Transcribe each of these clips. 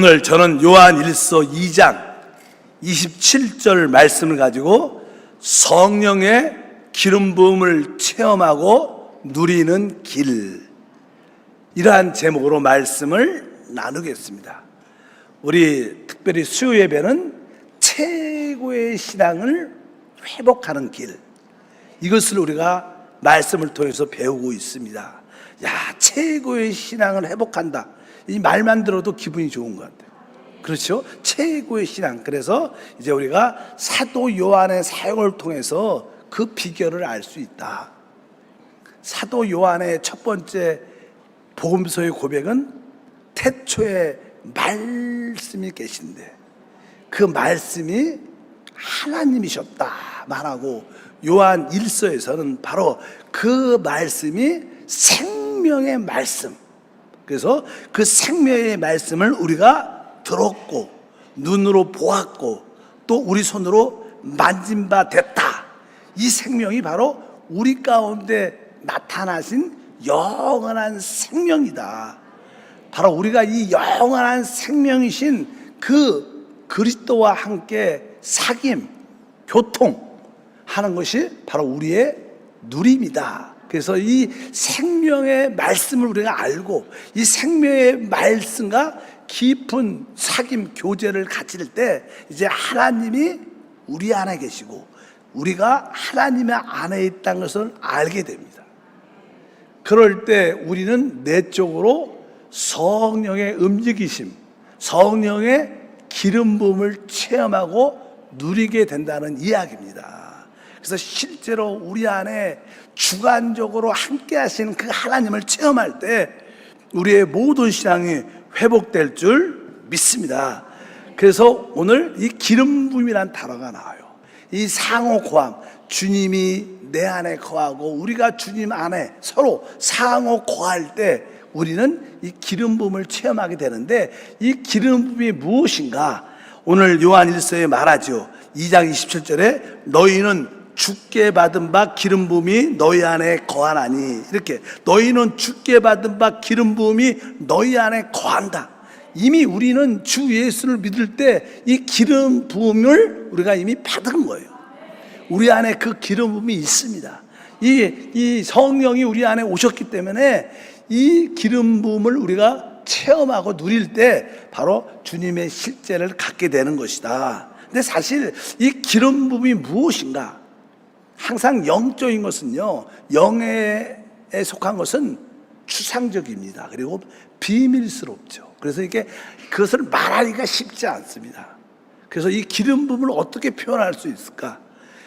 오늘 저는 요한일서 2장 27절 말씀을 가지고 성령의 기름 부음을 체험하고 누리는 길, 이러한 제목으로 말씀을 나누겠습니다. 우리 특별히 수요 예배는 최고의 신앙을 회복하는 길, 이것을 우리가 말씀을 통해서 배우고 있습니다. 야, 최고의 신앙을 회복한다, 이 말만 들어도 기분이 좋은 것 같아요. 그렇죠? 최고의 신앙. 그래서 이제 우리가 사도 요한의 사역을 통해서 그 비결을 알 수 있다. 사도 요한의 첫 번째 복음서의 고백은 태초에 말씀이 계신데 그 말씀이 하나님이셨다 말하고, 요한 1서에서는 바로 그 말씀이 생명의 말씀, 그래서 그 생명의 말씀을 우리가 들었고 눈으로 보았고 또 우리 손으로 만진 바 됐다. 이 생명이 바로 우리 가운데 나타나신 영원한 생명이다. 바로 우리가 이 영원한 생명이신 그 그리스도와 함께 사귐, 교통하는 것이 바로 우리의 누림이다. 그래서 이 생명의 말씀을 우리가 알고 이 생명의 말씀과 깊은 사귐, 교제를 가질 때 이제 하나님이 우리 안에 계시고 우리가 하나님의 안에 있다는 것을 알게 됩니다. 그럴 때 우리는 내적으로 성령의 움직이심, 성령의 기름 부음을 체험하고 누리게 된다는 이야기입니다. 그래서 실제로 우리 안에 주관적으로 함께 하시는 그 하나님을 체험할 때 우리의 모든 신앙이 회복될 줄 믿습니다. 그래서 오늘 이 기름 부음이라는 단어가 나와요. 이 상호 고함, 주님이 내 안에 거하고 우리가 주님 안에 서로 상호 거할 때 우리는 이 기름 부음을 체험하게 되는데, 이 기름 부음이 무엇인가? 오늘 요한 1서에 말하죠. 2장 27절에 너희는 주께 받은 바 기름 부음이 너희 안에 거하나니, 이렇게 너희는 주께 받은 바 기름 부음이 너희 안에 거한다. 이미 우리는 주 예수를 믿을 때 이 기름 부음을 우리가 이미 받은 거예요. 우리 안에 그 기름 부음이 있습니다. 이 성령이 우리 안에 오셨기 때문에 이 기름 부음을 우리가 체험하고 누릴 때 바로 주님의 실제를 갖게 되는 것이다. 근데 사실 이 기름 부음이 무엇인가? 항상 영적인 것은요, 영에 속한 것은 추상적입니다. 그리고 비밀스럽죠. 그래서 이게 그것을 말하기가 쉽지 않습니다. 그래서 이 기름 부음을 어떻게 표현할 수 있을까?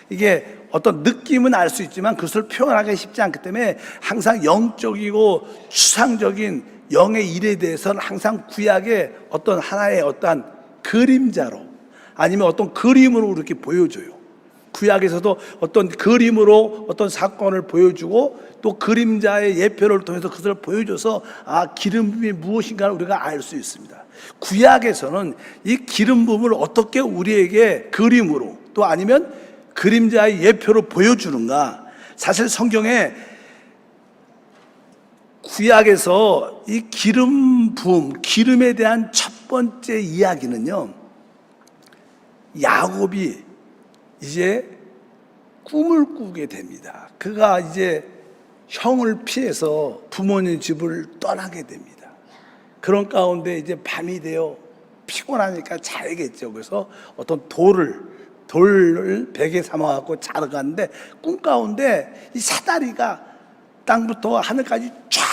이게 어떤 느낌은 알 수 있지만 그것을 표현하기 쉽지 않기 때문에 항상 영적이고 추상적인 영의 일에 대해서는 항상 구약의 어떤 하나의 어떤 그림자로 아니면 어떤 그림으로 이렇게 보여줘요. 구약에서도 어떤 그림으로 어떤 사건을 보여주고 또 그림자의 예표를 통해서 그것을 보여줘서 기름 부음이 무엇인가를 우리가 알 수 있습니다. 구약에서는 이 기름 부음을 어떻게 우리에게 그림으로 또 아니면 그림자의 예표로 보여주는가? 사실 성경에 구약에서 이 기름 부음, 기름에 대한 첫 번째 이야기는요, 야곱이 이제 꿈을 꾸게 됩니다. 그가 이제 형을 피해서 부모님 집을 떠나게 됩니다. 그런 가운데 이제 밤이 되어 피곤하니까 자야겠죠. 그래서 어떤 돌을 베개 삼아갖고 자러 갔는데 꿈 가운데 이 사다리가 땅부터 하늘까지 쫙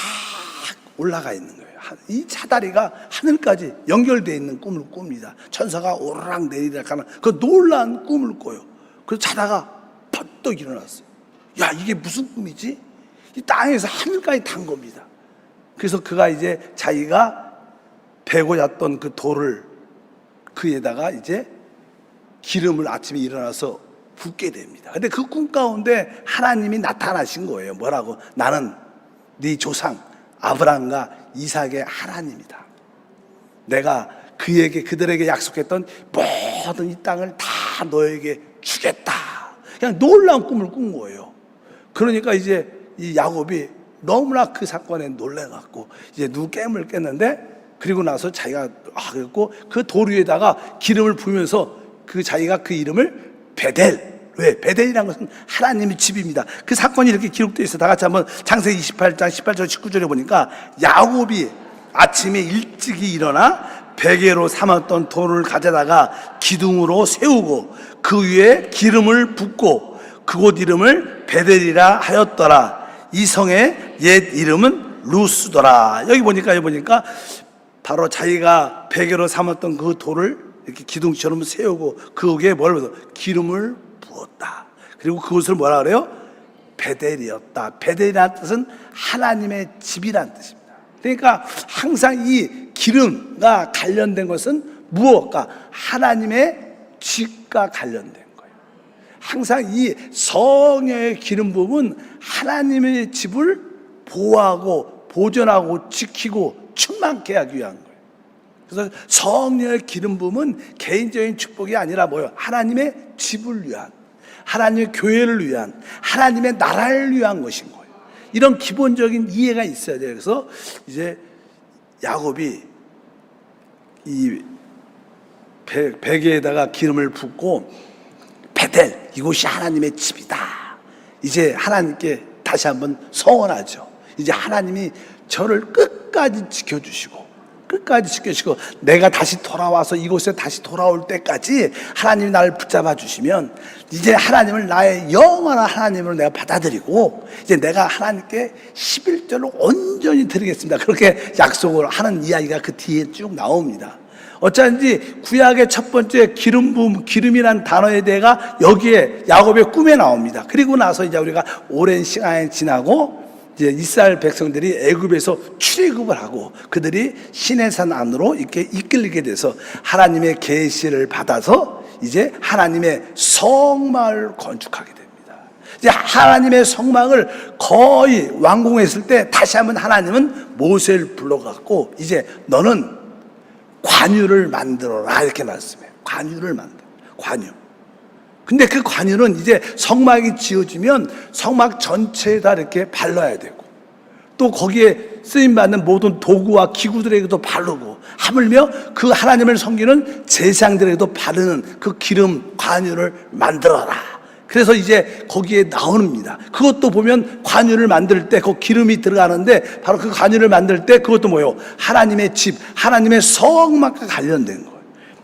올라가 있는 거예요. 이 사다리가 하늘까지 연결되어 있는 꿈을 꿉니다. 천사가 오르락 내리락 하는 그 놀라운 꿈을 꿔요. 그래서 자다가 퍼뜩 일어났어요. 야, 이게 무슨 꿈이지? 이 땅에서 하늘까지 탄 겁니다. 그래서 그가 이제 자기가 베고 잤던 그 돌을 그에다가 이제 기름을 아침에 일어나서 붓게 됩니다. 근데 그 꿈 가운데 하나님이 나타나신 거예요. 뭐라고? 나는 네 조상 아브라함과 이삭의 하나님이다. 내가 그들에게 약속했던 모든 이 땅을 다 너에게 주겠다. 그냥 놀라운 꿈을 꾼 거예요. 그러니까 이제 이 야곱이 너무나 그 사건에 놀래갖고 이제 누구 깨물을 깼는데 그리고 나서 자기가 그랬고 그 돌 위에다가 기름을 부으면서 그 자기가 그 이름을 베델. 왜? 베델이라는 것은 하나님의 집입니다. 그 사건이 이렇게 기록되어 있어. 다 같이 한번 창세기 28장 18절 19절에 보니까 야곱이 아침에 일찍이 일어나 베개로 삼았던 돌을 가져다가 기둥으로 세우고 그 위에 기름을 붓고 그곳 이름을 베델이라 하였더라. 이 성의 옛 이름은 루스더라. 여기 보니까 바로 자기가 베개로 삼았던 그 돌을 이렇게 기둥처럼 세우고 그 위에 뭘 기름을 부었다. 그리고 그것을 뭐라 그래요? 베델이었다. 베델이라는 뜻은 하나님의 집이라는 뜻입니다. 그러니까 항상 이 기름과 관련된 것은 무엇과? 하나님의 집과 관련된 거예요. 항상 이 성령의 기름 부음은 하나님의 집을 보호하고 보존하고 지키고 충만케 하기 위한 거예요. 그래서 성령의 기름 부음은 개인적인 축복이 아니라 뭐예요? 하나님의 집을 위한, 하나님의 교회를 위한, 하나님의 나라를 위한 것인 거예요. 이런 기본적인 이해가 있어야 돼요. 그래서 이제 야곱이 이 베개에다가 기름을 붓고 베델, 이곳이 하나님의 집이다. 이제 하나님께 다시 한번 서원하죠. 이제 하나님이 저를 끝까지 지켜주시고 내가 다시 돌아와서 이곳에 다시 돌아올 때까지 하나님이 나를 붙잡아 주시면 이제 하나님을 나의 영원한 하나님으로 내가 받아들이고 이제 내가 하나님께 11절로 온전히 드리겠습니다. 그렇게 약속을 하는 이야기가 그 뒤에 쭉 나옵니다. 어쩐지 구약의 첫 번째 기름 부음, 기름이란 단어에 대해가 여기에 야곱의 꿈에 나옵니다. 그리고 나서 이제 우리가 오랜 시간이 지나고 이제 이스라엘 백성들이 애굽에서 출애굽을 하고 그들이 시내산 안으로 이렇게 이끌리게 돼서 하나님의 계시를 받아서 이제 하나님의 성막을 건축하게 됩니다. 이제 하나님의 성막을 거의 완공했을 때 다시 한번 하나님은 모세를 불러갖고 이제 너는 관유를 만들어라 이렇게 말씀해요. 관유를 만들어. 관유. 근데 그 관유는 이제 성막이 지어지면 성막 전체에다 이렇게 발라야 되고 또 거기에 쓰임받는 모든 도구와 기구들에게도 바르고 하물며 그 하나님을 섬기는 제사장들에게도 바르는 그 기름 관유를 만들어라. 그래서 이제 거기에 나옵니다. 그것도 보면 관유를 만들 때 그 기름이 들어가는데 바로 그 관유를 만들 때 그것도 뭐예요? 하나님의 집, 하나님의 성막과 관련된 거예요.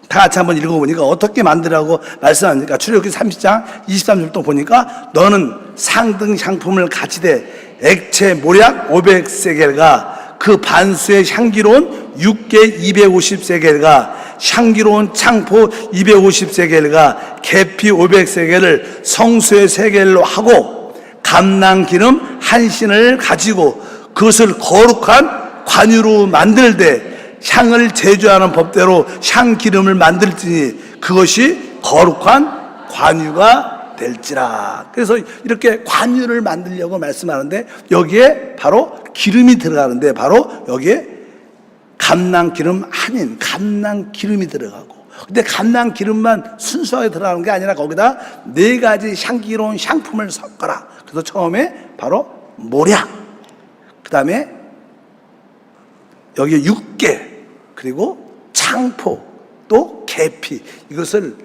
다 같이 한번 읽어보니까 어떻게 만들라고 말씀하니까 출애굽기 30장 23절도 보니까 너는 상등 향품을 같이 대 액체 모략 500세겔과 그 반수의 향기로운 육개 250세겔과 향기로운 창포 250세겔과 계피 500세겔을 성수의 세겔로 하고 감낭기름 한 신을 가지고 그것을 거룩한 관유로 만들되 향을 제조하는 법대로 향기름을 만들지니 그것이 거룩한 관유가 될지라. 그래서 이렇게 관유를 만들려고 말씀하는데 여기에 바로 기름이 들어가는데 바로 여기에 감낭기름 한인, 감낭기름이 들어가고 근데 감낭기름만 순수하게 들어가는 게 아니라 거기다 4가지 향기로운 향품을 섞어라. 그래서 처음에 바로 모략, 그 다음에 여기 육개, 그리고 창포, 또 계피, 이것을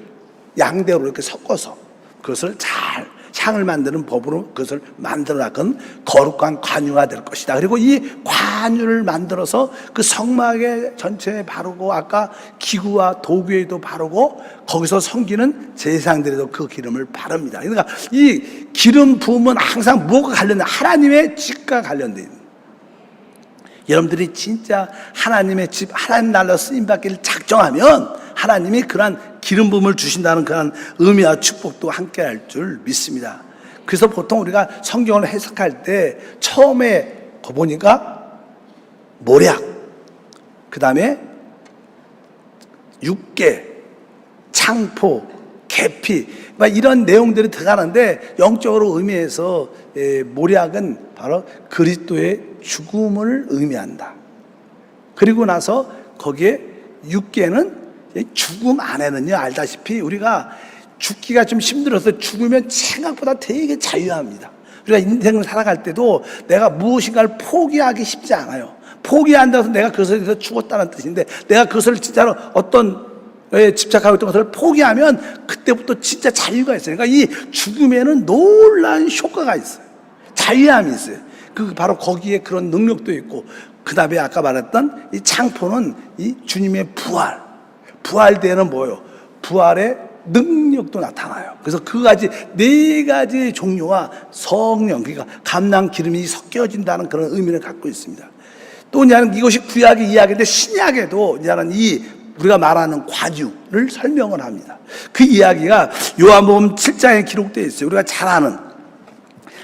양대로 이렇게 섞어서 그것을 잘 향을 만드는 법으로 그것을 만들어라. 그건 거룩한 관유가 될 것이다. 그리고 이 관유를 만들어서 그 성막에 전체에 바르고 아까 기구와 도구에도 바르고 거기서 섬기는 제사장들에도 그 기름을 바릅니다. 그러니까 이 기름 부음은 항상 무엇과 관련된? 하나님의 집과 관련된. 여러분들이 진짜 하나님의 집, 하나님 나라로 쓰임받기를 작정하면 하나님이 그러한 기름 부음을 주신다는 그런 의미와 축복도 함께 할 줄 믿습니다. 그래서 보통 우리가 성경을 해석할 때 처음에 보니까 모략, 그 다음에 육개, 창포, 계피 이런 내용들이 들어가는데 영적으로 의미해서 모략은 바로 그리스도의 죽음을 의미한다. 그리고 나서 거기에 육개는 죽음 안에는요, 알다시피 우리가 죽기가 좀 힘들어서 죽으면 생각보다 되게 자유합니다. 우리가 인생을 살아갈 때도 내가 무엇인가를 포기하기 쉽지 않아요. 포기한다고 해서 내가 그것에 대해서 죽었다는 뜻인데, 내가 그것을 진짜로 어떤 집착하고 있던 것을 포기하면 그때부터 진짜 자유가 있어요. 그러니까 이 죽음에는 놀라운 효과가 있어요. 자유함이 있어요. 그 바로 거기에 그런 능력도 있고, 그 다음에 아까 말했던 이 창포는 이 주님의 부활되는 뭐예요? 부활의 능력도 나타나요. 그래서 그 가지 네 가지의 종류와 성령, 그러니까 감람 기름이 섞여진다는 그런 의미를 갖고 있습니다. 또 이것이 구약의 이야기인데, 신약에도 이 우리가 말하는 관유를 설명을 합니다. 그 이야기가 요한복음 7장에 기록되어 있어요. 우리가 잘 아는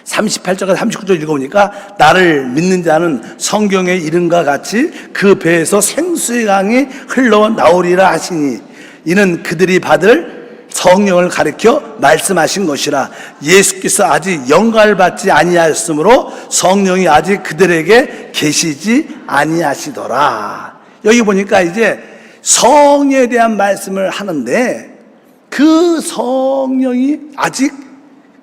38절과 39절 읽어보니까, 나를 믿는 자는 성경의 이름과 같이 그 배에서 생수의 강이 흘러나오리라 하시니, 이는 그들이 받을 성령을 가리켜 말씀하신 것이라. 예수께서 아직 영광을 받지 아니하였으므로 성령이 아직 그들에게 계시지 아니하시더라. 여기 보니까 이제 성령에 대한 말씀을 하는데, 그 성령이 아직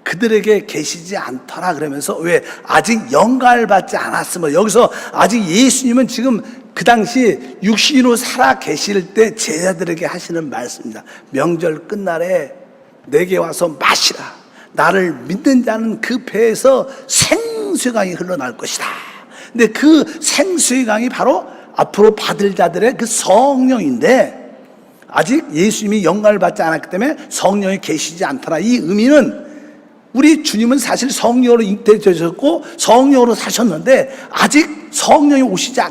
그들에게 계시지 않더라 그러면서, 왜? 아직 영광을 받지 않았으므로. 여기서 아직 예수님은 지금 그 당시 육신으로 살아 계실 때 제자들에게 하시는 말씀입니다. 명절 끝날에 내게 와서 마시라. 나를 믿는 자는 그 배에서 생수의 강이 흘러나올 것이다. 근데 그 생수의 강이 바로 앞으로 받을 자들의 그 성령인데, 아직 예수님이 영광을 받지 않았기 때문에 성령이 계시지 않더라. 이 의미는, 우리 주님은 사실 성령으로 잉태되셨고 성령으로 사셨는데 아직 성령이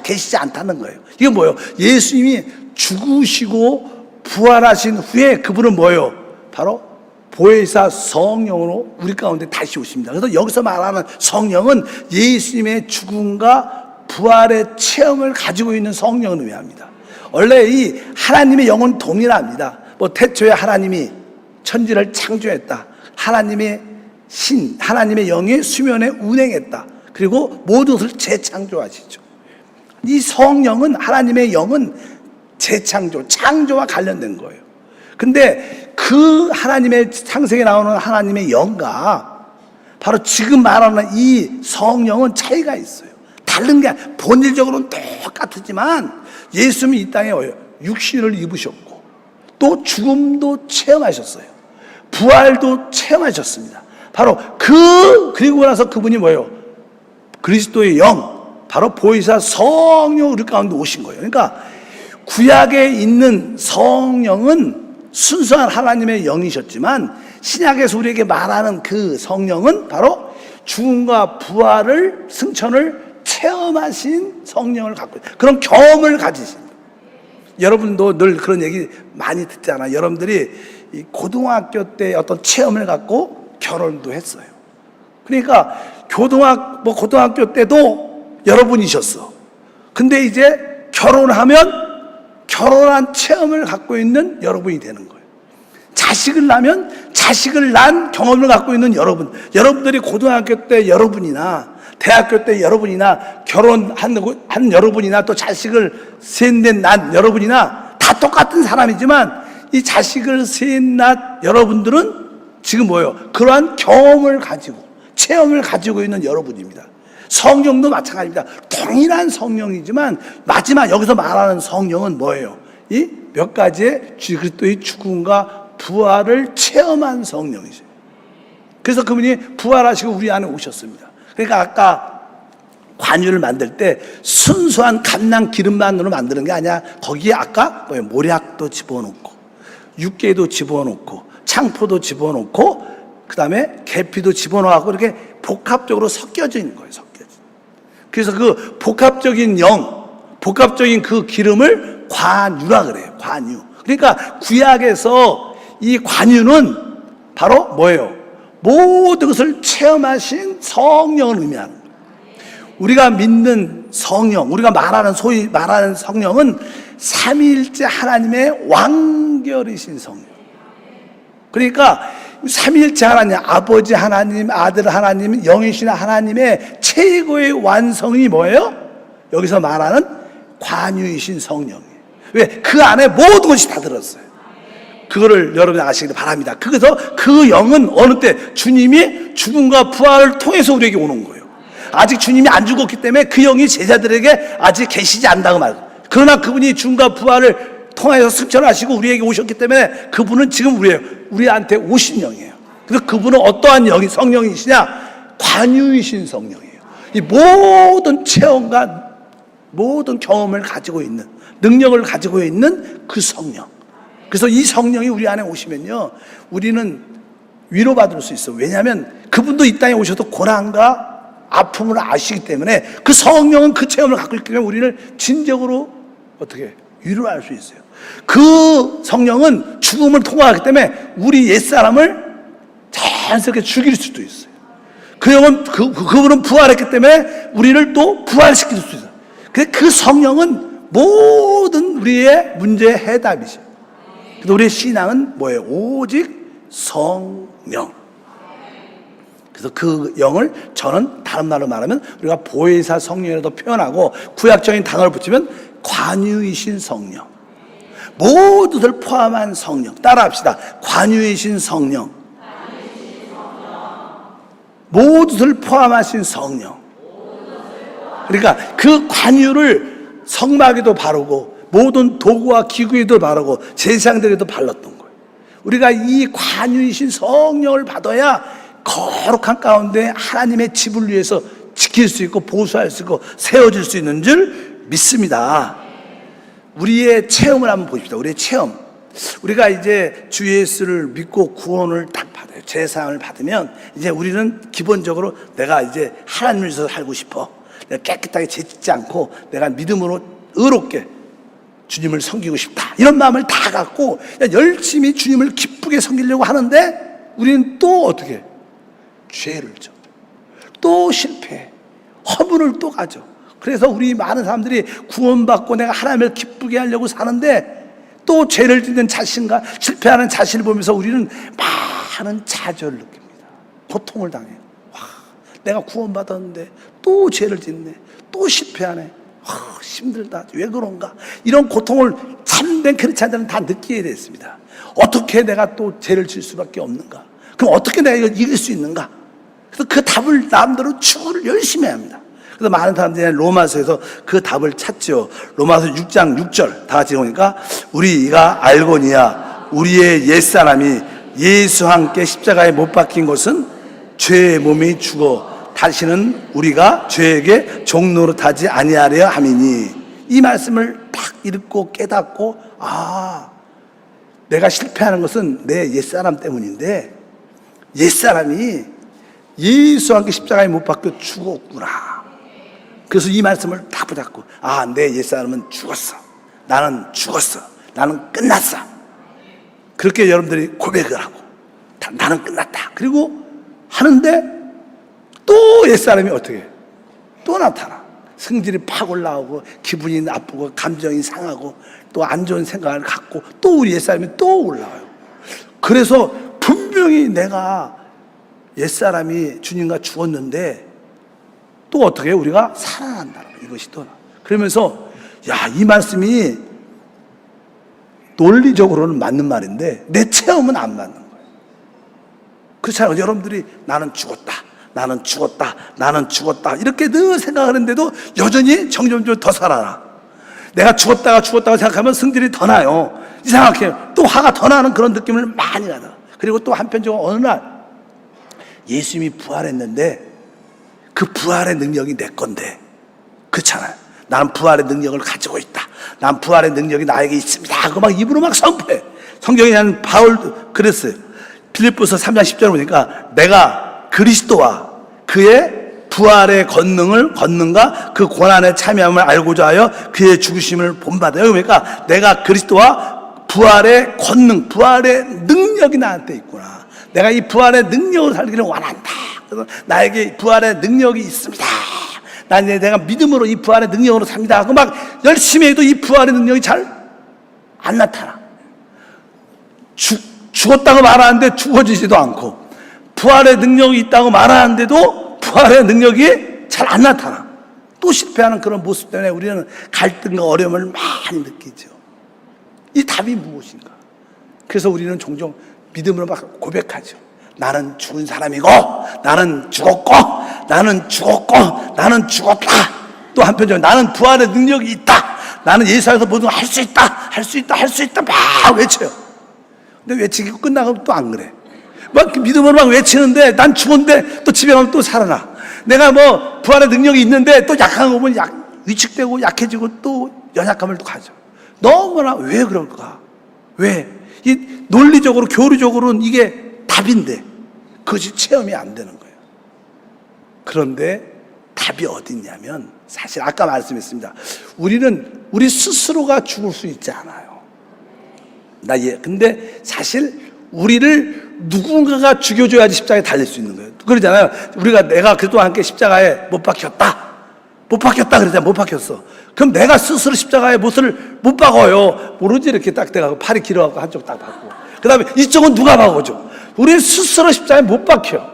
계시지 않다는 거예요. 이게 뭐예요? 예수님이 죽으시고 부활하신 후에 그분은 뭐예요? 바로 보혜사 성령으로 우리 가운데 다시 오십니다. 그래서 여기서 말하는 성령은 예수님의 죽음과 부활의 체험을 가지고 있는 성령을 의미합니다. 원래 이 하나님의 영은 동일합니다. 태초에 하나님이 천지를 창조했다. 하나님의 영이 수면에 운행했다. 그리고 모든 것을 재창조하시죠. 이 성령은, 하나님의 영은 창조와 관련된 거예요. 근데 그 하나님의 창세기에 나오는 하나님의 영과 바로 지금 말하는 이 성령은 차이가 있어요. 다른 게, 본질적으로는 똑같지만 예수님이 이 땅에 육신을 입으셨고, 또 죽음도 체험하셨어요. 부활도 체험하셨습니다. 바로 그리고 나서 그분이 뭐예요? 그리스도의 영, 바로 보혜사 성령 우리 가운데 오신 거예요. 그러니까 구약에 있는 성령은 순수한 하나님의 영이셨지만, 신약에서 우리에게 말하는 그 성령은 바로 죽음과 부활을, 승천을 체험하신 성령을 갖고 있어요. 그런 경험을 가지십니다. 여러분도 늘 그런 얘기 많이 듣잖아요. 여러분들이 이 고등학교 때 어떤 체험을 갖고 결혼도 했어요. 그러니까 고등학교 때도 여러분이셨어. 근데 이제 결혼하면 결혼한 체험을 갖고 있는 여러분이 되는 거예요. 자식을 낳으면 자식을 낳은 경험을 갖고 있는 여러분들이 고등학교 때 여러분이나 대학교 때 여러분이나 결혼한 여러분이나 또 자식을 낳은 여러분이나 다 똑같은 사람이지만, 이 자식을 낳은 여러분들은 지금 뭐예요? 그러한 경험을 가지고 체험을 가지고 있는 여러분입니다. 성령도 마찬가지입니다. 동일한 성령이지만 마지막 여기서 말하는 성령은 뭐예요? 이 몇 가지의 그리스도의 죽음과 부활을 체험한 성령이죠. 그래서 그분이 부활하시고 우리 안에 오셨습니다. 그러니까 아까 관유를 만들 때 순수한 감람 기름만으로 만드는 게 아니야. 거기에 아까 모략도 집어넣고 육개도 집어넣고 창포도 집어넣고 그 다음에 계피도 집어넣고 이렇게 복합적으로 섞여져 있는 거예요. 그래서 그 복합적인 복합적인 그 기름을 관유라 그래요. 관유. 그러니까 구약에서 이 관유는 바로 뭐예요? 모든 것을 체험하신 성령을 의미하는 거예요. 우리가 믿는 성령, 우리가 소위 말하는 성령은 삼위일체 하나님의 완결이신 성령. 그러니까 삼위일체 하나님, 아버지 하나님, 아들 하나님, 영이신 하나님의 최고의 완성이 뭐예요? 여기서 말하는 관유이신 성령이에요. 왜? 그 안에 모든 것이 다 들었어요. 그거를 여러분이 아시길 바랍니다. 그래서 그 영은 어느 때 주님이 죽음과 부활을 통해서 우리에게 오는 거예요. 아직 주님이 안 죽었기 때문에 그 영이 제자들에게 아직 계시지 않다고 말해요. 그러나 그분이 죽음과 부활을 통하여서 승천하시고 우리에게 오셨기 때문에 그분은 지금 우리한테 오신 영이에요. 그래서 그분은 어떠한 영이 성령이시냐? 관유이신 성령이에요. 이 모든 체험과 모든 경험을 가지고 있는, 능력을 가지고 있는 그 성령. 그래서 이 성령이 우리 안에 오시면요, 우리는 위로받을 수 있어요. 왜냐하면 그분도 이 땅에 오셔도 고난과 아픔을 아시기 때문에 그 성령은 그 체험을 갖고 있기 때문에 우리를 진정으로 어떻게 위로할 수 있어요. 그 성령은 죽음을 통과하기 때문에 우리 옛사람을 자연스럽게 죽일 수도 있어요. 그 영은 그분은 부활했기 때문에 우리를 또 부활시킬 수 있어요. 그 성령은 모든 우리의 문제의 해답이죠. 그래서 우리의 신앙은 뭐예요? 오직 성령. 그래서 그 영을 저는 다른 말로 말하면 우리가 보혜사 성령이라도 표현하고 구약적인 단어를 붙이면 관유이신 성령. 모두들 포함한 성령. 따라합시다. 관유이신 성령. 모두들 포함하신 성령. 그러니까 그 관유를 성막에도 바르고 모든 도구와 기구에도 바르고 제사장들에도 발랐던 거예요. 우리가 이 관유이신 성령을 받아야 거룩한 가운데 하나님의 집을 위해서 지킬 수 있고 보수할 수 있고 세워질 수 있는 줄 믿습니다. 우리의 체험을 한번 보십시다. 우리의 체험. 우리가 이제 주 예수를 믿고 구원을 딱 받아요. 제사함을 받으면 이제 우리는 기본적으로 내가 이제 하나님을 위해서 살고 싶어. 내가 깨끗하게 죄짓지 않고 내가 믿음으로 의롭게 주님을 섬기고 싶다. 이런 마음을 다 갖고 열심히 주님을 기쁘게 섬기려고 하는데 우리는 또 어떻게? 죄를 져. 또 실패해. 허물을 또 가져. 그래서 우리 많은 사람들이 구원받고 내가 하나님을 기쁘게 하려고 사는데 또 죄를 짓는 자신과 실패하는 자신을 보면서 우리는 많은 좌절을 느낍니다. 고통을 당해요. 와, 내가 구원받았는데 또 죄를 짓네. 또 실패하네. 힘들다. 왜 그런가? 이런 고통을 참된 크리스찬들은 다 느끼게 됐습니다. 어떻게 내가 또 죄를 질 수밖에 없는가? 그럼 어떻게 내가 이걸 이길 수 있는가? 그래서 그 답을 남대로 추구를 열심히 합니다. 그래서 많은 사람들이 로마서에서 그 답을 찾죠. 로마서 6장 6절 다 같이 보니까 우리가 알거니와 우리의 옛사람이 예수와 함께 십자가에 못 박힌 것은 죄의 몸이 죽어 다시는 우리가 죄에게 종노릇하지 아니하려 함이니. 이 말씀을 딱 읽고 깨닫고 내가 실패하는 것은 내 옛사람 때문인데 옛사람이 예수와 함께 십자가에 못 박혀 죽었구나. 그래서 이 말씀을 딱 붙잡고 내 옛사람은 죽었어. 나는 죽었어. 나는 끝났어. 그렇게 여러분들이 고백을 하고 나는 끝났다. 그리고 하는데 또 옛사람이 어떻게 또 나타나. 성질이 팍 올라오고 기분이 나쁘고 감정이 상하고 또 안 좋은 생각을 갖고 또 우리 옛사람이 또 올라와요. 그래서 분명히 내가 옛사람이 주님과 죽었는데 또 어떻게 우리가 살아난다는 거예요. 이것이 또 그러면서 이 말씀이 논리적으로는 맞는 말인데 내 체험은 안 맞는 거예요. 그렇잖아요. 여러분들이 나는 죽었다. 나는 죽었다. 나는 죽었다. 이렇게 늘 생각하는데도 여전히 점점 더 살아나. 내가 죽었다고 생각하면 승질이 더 나요. 이상하게 또 화가 더 나는 그런 느낌을 많이 나요. 그리고 또 한편적으로 어느 날 예수님이 부활했는데 그 부활의 능력이 내 건데 그렇잖아요. 나는 부활의 능력을 가지고 있다. 난 부활의 능력이 나에게 있습니다 하고 막 입으로 막 선포해. 성경에 한 바울도 그랬어요. 빌립보서 3장 10절 보니까 내가 그리스도와 그의 부활의 권능과 그 고난에 참여함을 알고자 하여 그의 죽으심을 본받아요. 그러니까 내가 그리스도와 부활의 권능, 부활의 능력이 나한테 있구나. 내가 이 부활의 능력을 살기를 원한다. 그래서 나에게 부활의 능력이 있습니다. 난 이제 내가 믿음으로 이 부활의 능력으로 삽니다 하고 막 열심히 해도 이 부활의 능력이 잘 안 나타나. 죽었다고 말하는데 죽어지지도 않고 부활의 능력이 있다고 말하는데도 부활의 능력이 잘 안 나타나. 또 실패하는 그런 모습 때문에 우리는 갈등과 어려움을 많이 느끼죠. 이 답이 무엇인가? 그래서 우리는 종종 믿음으로 막 고백하죠. 나는 죽은 사람이고, 나는 죽었고, 나는 죽었고, 나는 죽었다. 또 한편적으로 나는 부활의 능력이 있다. 나는 예수 안에서 모든 걸 할 수 있다. 할 수 있다. 할 수 있다. 막 외쳐요. 근데 외치고 끝나고 또 안 그래. 막 믿음으로 막 외치는데 난 죽었는데 또 집에 가면 또 살아나. 내가 뭐 부활의 능력이 있는데 또 약한 거 보면 위축되고 약해지고 또 연약감을 또 가져. 너무나 왜 그럴까? 왜? 이 논리적으로 교리적으로는 이게 답인데 그것이 체험이 안 되는 거예요. 그런데 답이 어디 있냐면 사실 아까 말씀했습니다. 우리는 우리 스스로가 죽을 수 있지 않아요. 근데 사실 우리를 누군가가 죽여줘야지 십자가에 달릴 수 있는 거예요. 그러잖아요. 내가 그리스도와 함께 십자가에 못 박혔다. 못 박혔다 그러잖아요. 못 박혔어. 그럼 내가 스스로 십자가에 못을 못 박아요. 모르지 이렇게 딱 돼가고 팔이 길어갖고 한쪽 딱 박고. 그 다음에 이쪽은 누가 박아줘? 우리 스스로 십자가에 못 박혀.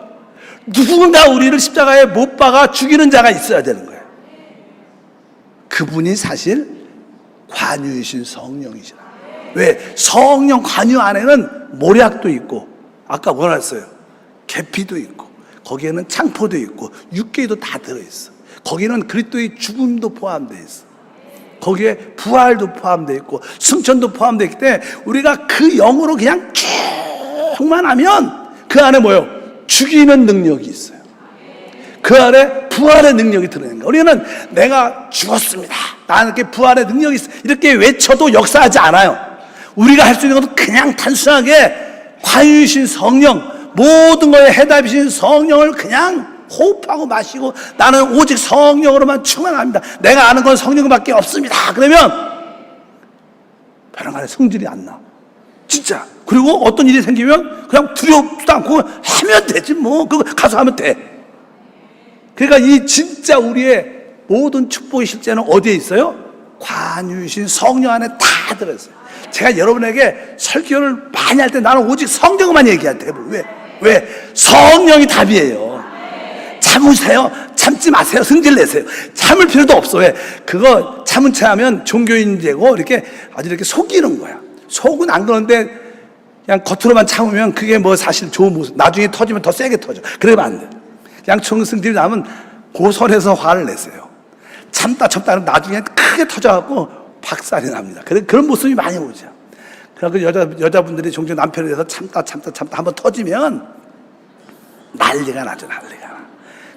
누군가 우리를 십자가에 못 박아 죽이는 자가 있어야 되는 거예요. 그분이 사실 관유이신 성령이시라. 왜? 성령 관유 안에는 모략도 있고, 아까 뭐라 했어요? 계피도 있고, 거기에는 창포도 있고, 육계도 다 들어있어. 거기는 그리스도의 죽음도 포함되어 있어. 거기에 부활도 포함되어 있고, 승천도 포함되어 있기 때문에 우리가 그 영으로 그냥 쭉만 하면 그 안에 뭐예요? 죽이는 능력이 있어요. 그 안에 부활의 능력이 들어있는 거예요. 우리는 내가 죽었습니다. 나에게 부활의 능력이 있어. 이렇게 외쳐도 역사하지 않아요. 우리가 할 수 있는 것은 그냥 단순하게 관유이신 성령, 모든 것에 해답이신 성령을 그냥 호흡하고 마시고 나는 오직 성령으로만 충만합니다. 내가 아는 건 성령밖에 없습니다. 그러면 벼랑간에 성질이 안 나. 진짜. 그리고 어떤 일이 생기면 그냥 두렵지도 않고 하면 되지 뭐. 그거 가서 하면 돼. 그러니까 이 진짜 우리의 모든 축복의 실제는 어디에 있어요? 관유이신 성령 안에 다 들어있어요. 제가 여러분에게 설교를 많이 할 때 나는 오직 성경만 얘기할 때 왜? 성령이 답이에요. 참으세요. 참지 마세요. 승질 내세요. 참을 필요도 없어. 왜? 그거 참은 체 하면 종교인제고 이렇게 아주 이렇게 속이는 거야. 속은 안 그러는데 그냥 겉으로만 참으면 그게 뭐 사실 좋은 모습. 나중에 터지면 더 세게 터져. 그러면 안 돼. 그냥 총승질이 나면 고설해서 화를 내세요. 참다 그러면 나중에 크게 터져갖고 박살이 납니다. 그런 모습이 많이 오죠. 그래서 여자분들이 종종 남편에 대해서 참다 한번 터지면 난리가 나죠. 난리가 나.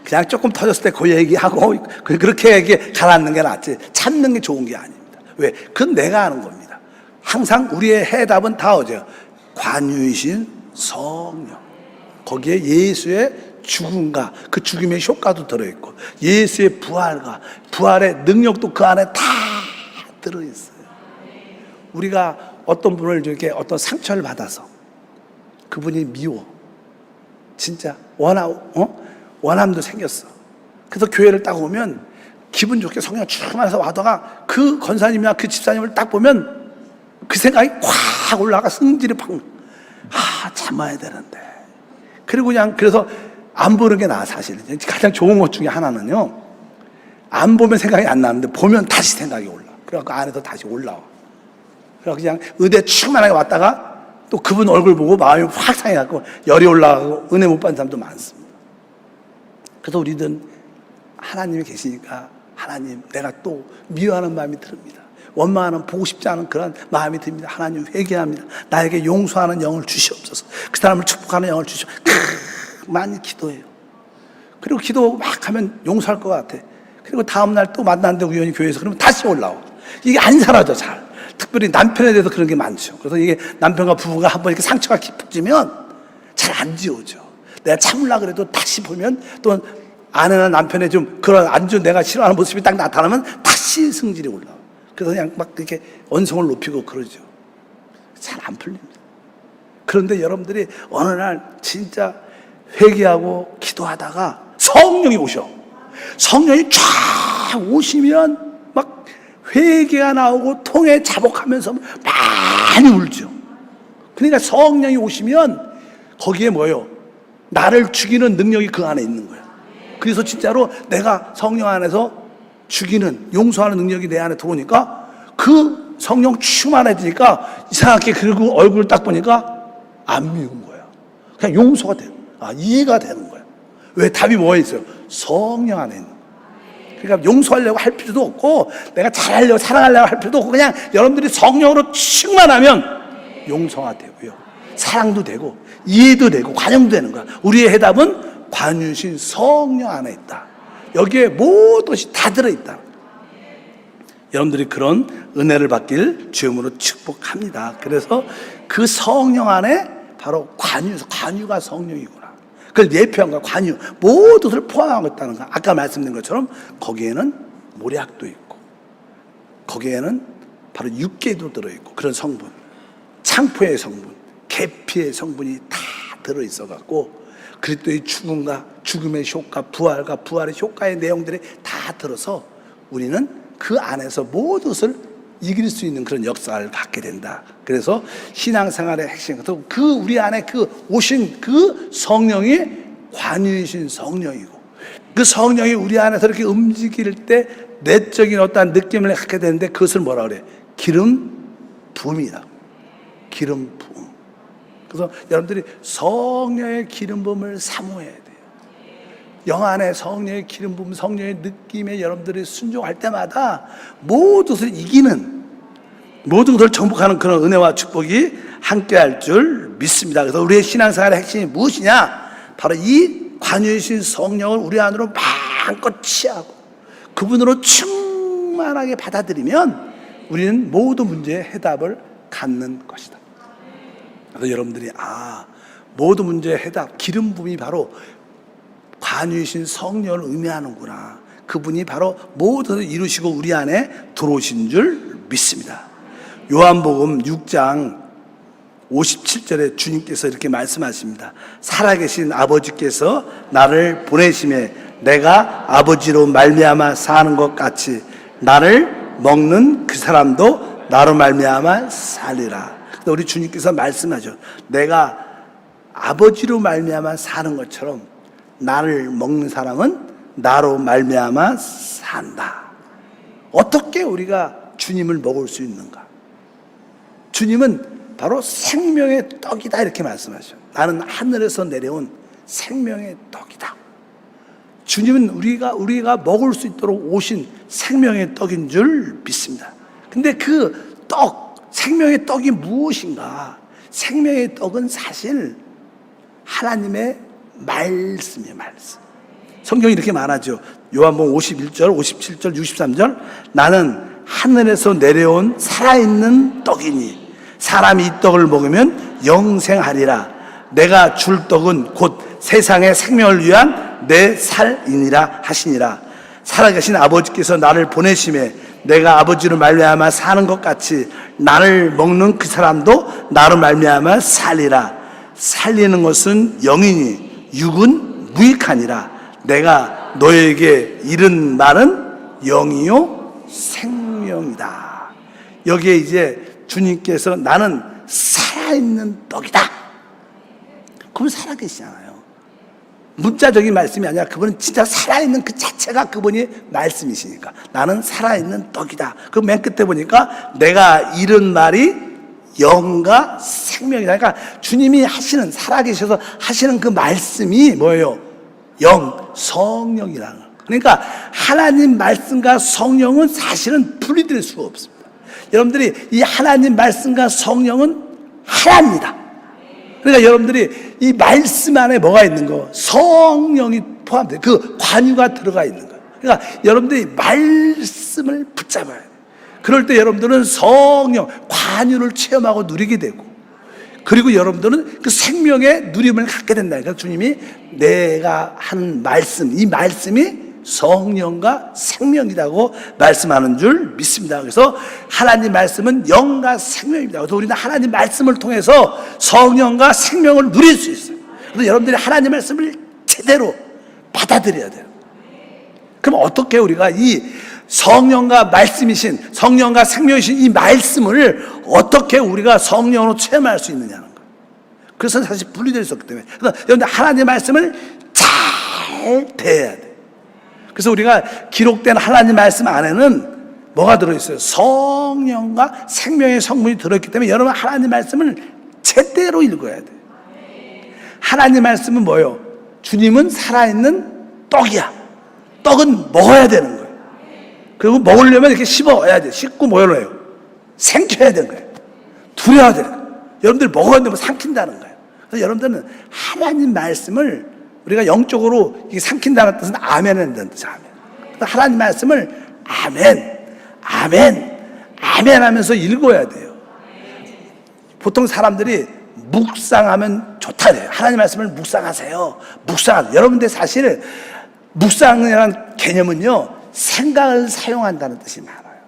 그냥 조금 터졌을 때 그 얘기하고 그렇게 얘기 가라앉는 게 낫지. 참는 게 좋은 게 아닙니다. 왜? 그건 내가 하는 겁니다. 항상 우리의 해답은 다 어제요. 관유이신 성령. 거기에 예수의 죽음과 그 죽음의 효과도 들어있고 예수의 부활과 부활의 능력도 그 안에 다 들어있어요. 우리가 어떤 분을 이렇게 어떤 상처를 받아서 그분이 미워. 진짜 원함도 생겼어. 그래서 교회를 딱 오면 기분 좋게 성령 충만해서 와다가 그 권사님이나 그 집사님을 딱 보면 그 생각이 확 올라가 성질이 팍. 참아야 되는데. 그리고 그냥 그래서 안 보는 게 나아 사실. 가장 좋은 것 중에 하나는요. 안 보면 생각이 안 나는데 보면 다시 생각이 올라. 그래갖고 안에서 다시 올라와. 그래서 그냥 은혜 충만하게 왔다가 또 그분 얼굴 보고 마음이 확 상해갖고 열이 올라가고 은혜 못 받는 사람도 많습니다. 그래서 우리는 하나님이 계시니까 하나님 내가 또 미워하는 마음이 듭니다. 원망하는 보고 싶지 않은 그런 마음이 듭니다. 하나님 회개합니다. 나에게 용서하는 영을 주시옵소서. 그 사람을 축복하는 영을 주시옵소서. 많이 기도해요. 그리고 기도 막 하면 용서할 것 같아. 그리고 다음날 또 만났는데 우연히 교회에서 그러면 다시 올라와. 이게 안 사라져 잘. 특별히 남편에 대해서 그런 게 많죠. 그래서 이게 남편과 부부가 한번 이렇게 상처가 깊어지면 잘 안 지워져. 내가 참으려고 그래도 다시 보면 또 아내나 남편의 좀 그런 내가 싫어하는 모습이 딱 나타나면 다시 성질이 올라와. 그래서 그냥 막 이렇게 언성을 높이고 그러죠. 잘 안 풀립니다. 그런데 여러분들이 어느 날 진짜 회개하고 기도하다가 성령이 오셔. 성령이 쫙 오시면 막 회개가 나오고 통에 자복하면서 많이 울죠. 그러니까 성령이 오시면 거기에 뭐예요? 나를 죽이는 능력이 그 안에 있는 거예요. 그래서 진짜로 내가 성령 안에서 죽이는 용서하는 능력이 내 안에 들어오니까 그 성령 충만해지니까 이상하게 그리고 얼굴 딱 보니까 안 미운 거야. 그냥 용서가 돼요. 이해가 되는 거예요. 왜? 답이 뭐에 있어요? 성령 안에 있는 거예요. 그러니까 용서하려고 할 필요도 없고 내가 잘하려고 사랑하려고 할 필요도 없고 그냥 여러분들이 성령으로 충만하면 용서가 되고요, 사랑도 되고 이해도 되고 관용도 되는 거야. 우리의 해답은 관유신 성령 안에 있다. 여기에 모든 것이 다 들어있다. 여러분들이 그런 은혜를 받길 주님으로 축복합니다. 그래서 그 성령 안에 바로 관유가 성령이구나, 그걸 예표한 거야. 관유, 모든 것을 포함하고 있다는 거. 아까 말씀드린 것처럼 거기에는 모략도 있고 거기에는 바로 육계도 들어있고 그런 성분, 창포의 성분, 계피의 성분이 다 들어있어 갖고 그리스도의 죽음과 죽음의 효과, 부활과 부활의 효과의 내용들이 다 들어서 우리는 그 안에서 모든 것을 이길 수 있는 그런 역사를 갖게 된다. 그래서 신앙생활의 핵심, 그 우리 안에 그 오신 그 성령이 관유이신 성령이고 그 성령이 우리 안에서 이렇게 움직일 때 내적인 어떤 느낌을 갖게 되는데 그것을 뭐라 그래? 기름 부음이다. 기름 부음. 그래서 여러분들이 성령의 기름 부음을 사모해야 돼요. 영 안에 성령의 기름 부음, 성령의 느낌에 여러분들이 순종할 때마다 모든 것을 이기는, 모든 것을 정복하는 그런 은혜와 축복이 함께할 줄 믿습니다. 그래서 우리의 신앙생활의 핵심이 무엇이냐? 바로 이 관유이신 성령을 우리 안으로 마음껏 취하고 그분으로 충만하게 받아들이면 우리는 모든 문제의 해답을 갖는 것이다. 그래서 여러분들이 모든 문제의 해답, 기름 부음이 바로 관유이신 성령을 의미하는구나. 그분이 바로 모든 것을 이루시고 우리 안에 들어오신 줄 믿습니다. 요한복음 6장 57절에 주님께서 이렇게 말씀하십니다. 살아계신 아버지께서 나를 보내심에 내가 아버지로 말미암아 사는 것 같이 나를 먹는 그 사람도 나로 말미암아 살리라. 우리 주님께서 말씀하죠. 내가 아버지로 말미암아 사는 것처럼 나를 먹는 사람은 나로 말미암아 산다. 어떻게 우리가 주님을 먹을 수 있는가? 주님은 바로 생명의 떡이다 이렇게 말씀하셔. 나는 하늘에서 내려온 생명의 떡이다. 주님은 우리가 먹을 수 있도록 오신 생명의 떡인 줄 믿습니다. 근데 그 떡, 생명의 떡이 무엇인가? 생명의 떡은 사실 하나님의 말씀이에요. 말씀. 성경이 이렇게 말하죠. 요한복음 51절, 57절, 63절. 나는 하늘에서 내려온 살아있는 떡이니 사람이 이 떡을 먹으면 영생하리라. 내가 줄 떡은 곧 세상의 생명을 위한 내 살이니라 하시니라. 살아계신 아버지께서 나를 보내심에 내가 아버지로 말미암아 사는 것 같이 나를 먹는 그 사람도 나로 말미암아 살리라. 살리는 것은 영이니 육은 무익하니라. 내가 너에게 이른 말은 영이요 생명이다. 여기에 이제 주님께서 나는 살아있는 떡이다. 그분 살아계시잖아요. 문자적인 말씀이 아니라 그분은 진짜 살아있는 그 자체가 그분이 말씀이시니까 나는 살아있는 떡이다. 그 맨 끝에 보니까 내가 이른 말이 영과 생명이다. 그러니까 주님이 하시는, 살아계셔서 하시는 그 말씀이 뭐예요? 영, 성령이라는 거예요. 그러니까 하나님 말씀과 성령은 사실은 분리될 수가 없습니다. 여러분들이 이 하나님 말씀과 성령은 하나입니다. 그러니까 여러분들이 이 말씀 안에 뭐가 있는 거? 성령이 포함돼요. 그 관유가 들어가 있는 거예요. 그러니까 여러분들이 말씀을 붙잡아야 돼요. 그럴 때 여러분들은 성령, 관유를 체험하고 누리게 되고, 그리고 여러분들은 그 생명의 누림을 갖게 된다. 그러니까 주님이 내가 한 말씀, 이 말씀이 성령과 생명이라고 말씀하는 줄 믿습니다. 그래서 하나님 말씀은 영과 생명입니다. 그래서 우리는 하나님 말씀을 통해서 성령과 생명을 누릴 수 있어요. 그래서 여러분들이 하나님 말씀을 제대로 받아들여야 돼요. 그럼 어떻게 우리가 이 성령과 말씀이신, 성령과 생명이신 이 말씀을 어떻게 우리가 성령으로 체험할 수 있느냐는 거예요. 그래서 사실 분리될 수 없기 때문에. 그래서 여러분들 하나님의 말씀을 잘 대해야 돼요. 그래서 우리가 기록된 하나님 말씀 안에는 뭐가 들어있어요? 성령과 생명의 성분이 들어있기 때문에 여러분 하나님 말씀을 제대로 읽어야 돼요. 하나님 말씀은 뭐예요? 주님은 살아있는 떡이야. 떡은 먹어야 되는 거예요. 그리고 먹으려면 이렇게 씹어야 돼. 씹고 뭐예요? 해요? 생겨야 되는 거예요. 두려워야 되는 거예요. 여러분들 먹어야 되면 삼킨다는 거예요. 그래서 여러분들은 하나님 말씀을 우리가 영적으로 이게 삼킨다는 뜻은 아멘 한다는 뜻이에요. 아멘. 하나님 말씀을 아멘, 아멘, 아멘 하면서 읽어야 돼요. 보통 사람들이 묵상하면 좋다 그래요. 하나님 말씀을 묵상하세요. 여러분들 사실 묵상이라는 개념은요, 생각을 사용한다는 뜻이 많아요.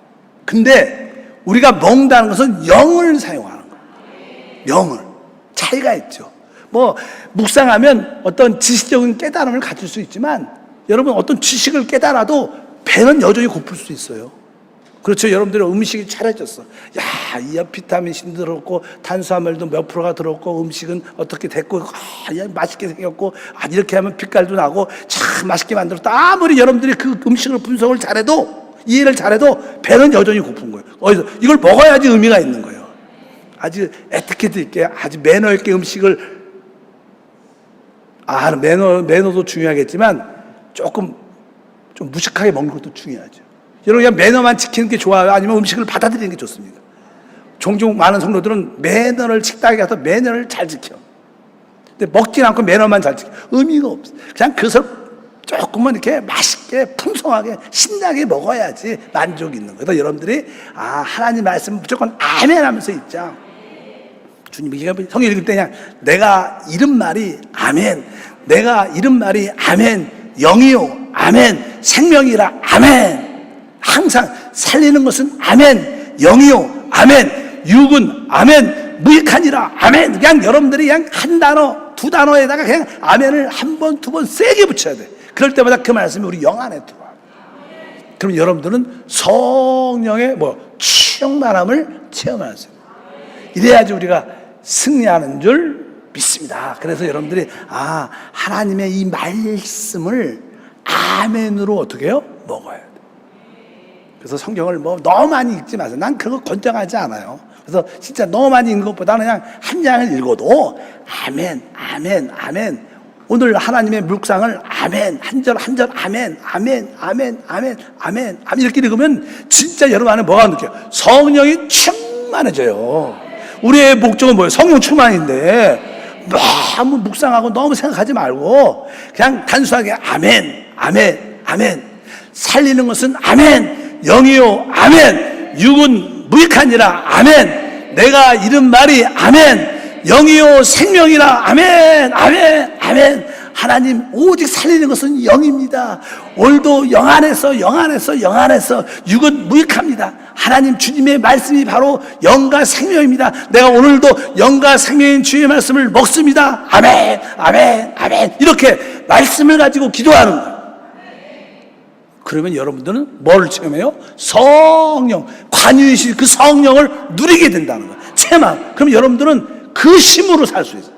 근데 우리가 먹는다는 것은 영을 사용하는 거예요. 영을. 차이가 있죠. 뭐 묵상하면 어떤 지식적인 깨달음을 가질 수 있지만 여러분 어떤 지식을 깨달아도 배는 여전히 고플 수 있어요. 그렇죠. 여러분들의 음식이 차려졌어. 야, 이 비타민C 들었고 탄수화물도 몇 프로가 들었고 음식은 어떻게 됐고 맛있게 생겼고 이렇게 하면 빛깔도 나고 참 맛있게 만들었다. 아무리 여러분들이 그 음식을 분석을 잘해도 이해를 잘해도 배는 여전히 고픈 거예요. 어디서 이걸 먹어야지 의미가 있는 거예요. 아주 에티켓 있게 아주 매너 있게 음식을 매너도 중요하겠지만 조금 좀 무식하게 먹는 것도 중요하죠. 여러분 그냥 매너만 지키는 게 좋아요? 아니면 음식을 받아들이는 게 좋습니까? 종종 많은 성도들은 매너를 식당에 가서 매너를 잘 지켜. 근데 먹진 않고 매너만 잘 지켜. 의미가 없어. 그냥 그것을 조금만 이렇게 맛있게 풍성하게 신나게 먹어야지 만족이 있는 거예요. 그래서 여러분들이 하나님 말씀 무조건 아멘 하면서 있자. 주님이 성경 읽을 때 그냥 내가 이런 말이 아멘, 내가 이런 말이 아멘, 영이요 아멘, 생명이라 아멘. 항상 살리는 것은 아멘, 영이요 아멘, 육은 아멘, 무익하니라 아멘. 그냥 여러분들이 그냥 한 단어 두 단어에다가 그냥 아멘을 한 번 두 번 세게 붙여야 돼. 그럴 때마다 그 말씀이 우리 영 안에 들어와. 그럼 여러분들은 성령의 충만함을 체험하세요. 이래야지 우리가 승리하는 줄 믿습니다. 그래서 여러분들이 하나님의 이 말씀을 아멘으로 어떻게 해요? 먹어야 돼. 그래서 성경을 너무 많이 읽지 마세요. 난 그거 권장하지 않아요. 그래서 진짜 너무 많이 읽는 것보다는 그냥 한 장을 읽어도 아멘, 아멘, 아멘. 오늘 하나님의 묵상을 아멘, 한 절 한 절 아멘, 아멘, 아멘, 아멘, 아멘, 아멘 이렇게 읽으면 진짜 여러분 안에 뭐가 느껴요? 성령이 충만해져요. 우리의 목적은 뭐예요? 성령 충만인데 너무 묵상하고 너무 생각하지 말고 그냥 단순하게 아멘, 아멘, 아멘. 살리는 것은 아멘, 영이요 아멘, 육은 무익하니라 아멘, 내가 이른 말이 아멘, 영이요 생명이라 아멘, 아멘, 아멘. 하나님 오직 살리는 것은 영입니다. 오늘도 영 안에서 육은 무익합니다. 하나님 주님의 말씀이 바로 영과 생명입니다. 내가 오늘도 영과 생명인 주의 말씀을 먹습니다. 아멘, 아멘, 아멘. 이렇게 말씀을 가지고 기도하는 거예요. 그러면 여러분들은 뭘 체험해요? 성령, 관유이신 그 성령을 누리게 된다는 거예요. 체험. 그럼 여러분들은 그 힘으로 살 수 있어요.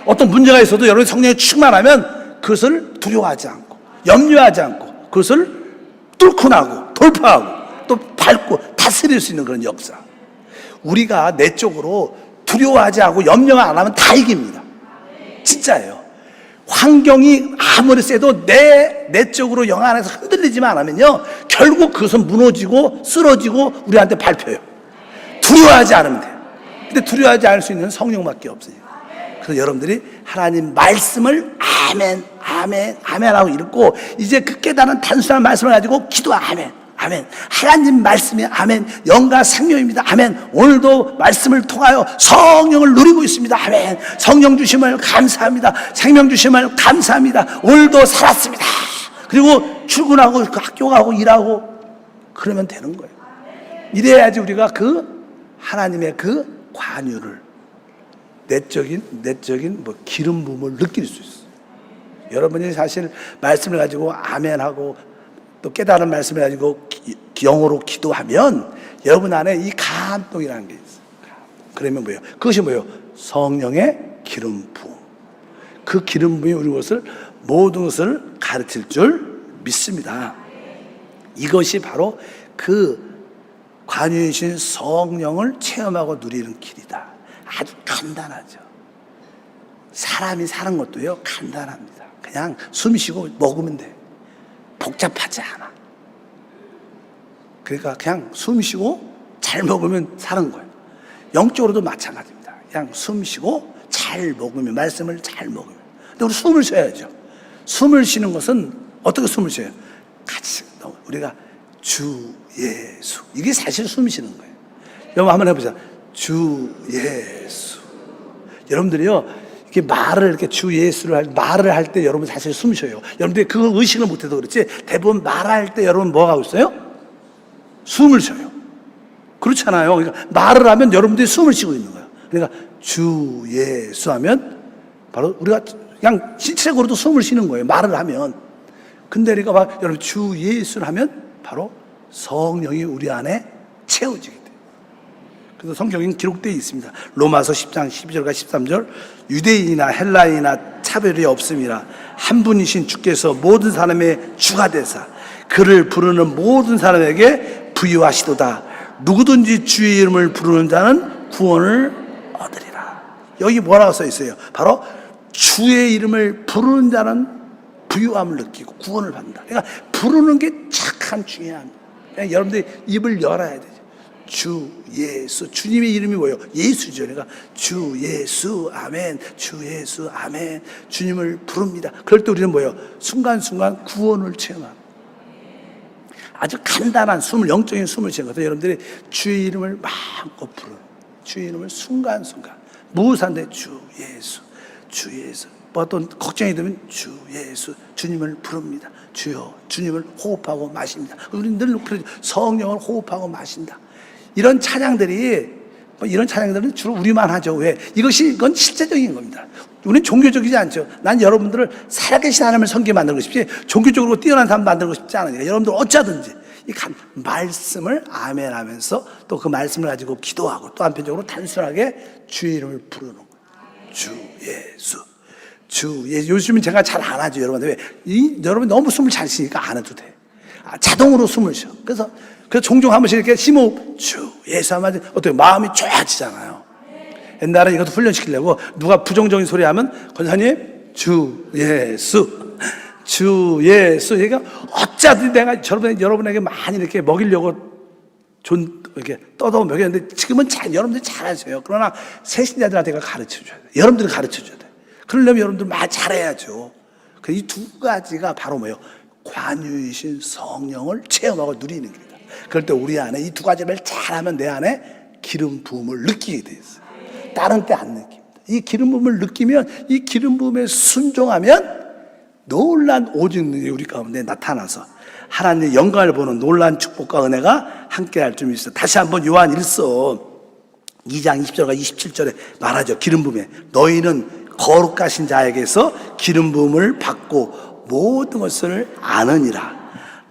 어떤 문제가 있어도 여러분이 성령이 충만하면 그것을 두려워하지 않고 염려하지 않고 그것을 뚫고 나고 돌파하고 또 밟고 다스릴 수 있는 그런 역사. 우리가 내적으로 두려워하지 않고 염려 안 하면 다 이깁니다. 진짜예요. 환경이 아무리 세도 내적으로 영 안에서 흔들리지만 않으면요 결국 그것은 무너지고 쓰러지고 우리한테 밟혀요. 두려워하지 않으면 돼요. 근데 두려워하지 않을 수 있는 성령밖에 없어요. 그래서 여러분들이 하나님 말씀을 아멘, 아멘, 아멘 하고 읽고 이제 그 깨달은 단순한 말씀을 가지고 기도 아멘, 아멘. 하나님 말씀이 아멘, 영과 생명입니다. 아멘. 오늘도 말씀을 통하여 성령을 누리고 있습니다. 아멘. 성령 주심을 감사합니다. 생명 주심을 감사합니다. 오늘도 살았습니다. 그리고 출근하고 학교 가고 일하고 그러면 되는 거예요. 이래야지 우리가 그 하나님의 그 관유를 내적인 기름 부음을 느낄 수 있어요. 여러분이 사실 말씀을 가지고 아멘하고 또 깨달은 말씀을 가지고 영어로 기도하면 여러분 안에 이 감동이라는 게 있어요. 그러면 뭐예요? 그것이 뭐예요? 성령의 기름 부음. 그 기름 부음이 우리 모든 것을 가르칠 줄 믿습니다. 이것이 바로 그 관유이신 성령을 체험하고 누리는 길이다. 아주 간단하죠. 사람이 사는 것도요 간단합니다. 그냥 숨 쉬고 먹으면 돼. 복잡하지 않아. 그러니까 그냥 숨 쉬고 잘 먹으면 사는 거예요. 영적으로도 마찬가지입니다. 그냥 숨 쉬고 잘 먹으면, 말씀을 잘 먹으면. 근데 우리 숨을 쉬어야죠. 숨을 쉬는 것은 어떻게 숨을 쉬어요? 같이 우리가 주 예수, 이게 사실 숨 쉬는 거예요. 여러분 한번 해보자. 주 예수. 여러분들이요 이렇게 말을 이렇게 주 예수를 말을 할 때 여러분 사실 숨 쉬어요. 여러분들이 그거 의식을 못해서 그렇지 대부분 말할 때 여러분 뭐 하고 있어요? 숨을 쉬어요. 그렇잖아요. 그러니까 말을 하면 여러분들이 숨을 쉬고 있는 거예요. 그러니까 주 예수 하면 바로 우리가 그냥 신체적으로도 숨을 쉬는 거예요. 말을 하면. 근데 우리가 막 여러분 주 예수를 하면 바로 성령이 우리 안에 채워지게 돼요. 그래서 성경에 기록되어 있습니다. 로마서 10장 12절과 13절 유대인이나 헬라인이나 차별이 없음이라 한 분이신 주께서 모든 사람의 주가 되사 그를 부르는 모든 사람에게 부유하시도다. 누구든지 주의 이름을 부르는 자는 구원을 얻으리라. 여기 뭐라고 써 있어요? 바로 주의 이름을 부르는 자는 부유함을 느끼고 구원을 받는다. 그러니까 부르는 게 착한 중요합니다. 그러니까 여러분들이 입을 열어야 되죠. 주 예수, 주님의 이름이 뭐예요? 예수죠. 그러니까 주 예수 아멘, 주 예수 아멘, 주님을 부릅니다. 그럴 때 우리는 뭐예요? 순간순간 구원을 체험합니다. 아주 간단한 숨을, 영적인 숨을 쉬는 것도 여러분들이 주의 이름을 마음껏 부르는, 주의 이름을 순간순간 무엇한데 주 예수, 주 예수. 뭐 어떤 걱정이 되면 주 예수, 주님을 부릅니다. 주여, 주님을 호흡하고 마십니다. 우리는 늘 성령을 호흡하고 마신다. 이런 찬양들이, 이런 찬양들은 주로 우리만 하죠. 왜? 이건 실제적인 겁니다. 우리는 종교적이지 않죠. 난 여러분들을 살아계신 하나님을 섬기게 만들고 싶지, 종교적으로 뛰어난 사람 만들고 싶지 않으니까 여러분들 어쩌든지 이 말씀을 아멘 하면서 또 그 말씀을 가지고 기도하고 또 한편적으로 단순하게 주의 이름을 부르는 거예요. 주 예수, 주 예수. 요즘은 제가 잘 안 하죠, 여러분들. 왜? 여러분 너무 숨을 잘 쉬니까 안 해도 돼. 자동으로 숨을 쉬어. 그래서 종종 한 번씩 이렇게 심호흡, 주 예수 하면 어떻게 마음이 좋아지잖아요. 옛날에 이것도 훈련시키려고 누가 부정적인 소리 하면 권사님 주 예수, 주 예수. 그러니까 어쩌든 내가 여러분에게 많이 이렇게 먹이려고 이렇게 떠도 먹였는데 지금은 여러분들이 잘하세요. 그러나 새신자들한테 가르쳐줘야 돼. 여러분들이 가르쳐줘야 돼. 그러려면 여러분들 많이 잘해야죠. 이 두 가지가 바로 뭐예요? 관유이신 성령을 체험하고 누리는 겁니다. 그럴 때 우리 안에 이 두 가지를 잘하면 내 안에 기름 부음을 느끼게 돼 있어요. 다른 때 안 느낍니다. 이 기름 부음을 느끼면, 이 기름 부음에 순종하면 놀란 오직 능력이 우리 가운데 나타나서 하나님의 영광을 보는 놀란 축복과 은혜가 함께할 줄 믿습니다. 다시 한번 요한 1서 2장 20절과 27절에 말하죠. 기름 부음에 너희는 거룩하신 자에게서 기름 부음을 받고 모든 것을 아느니라.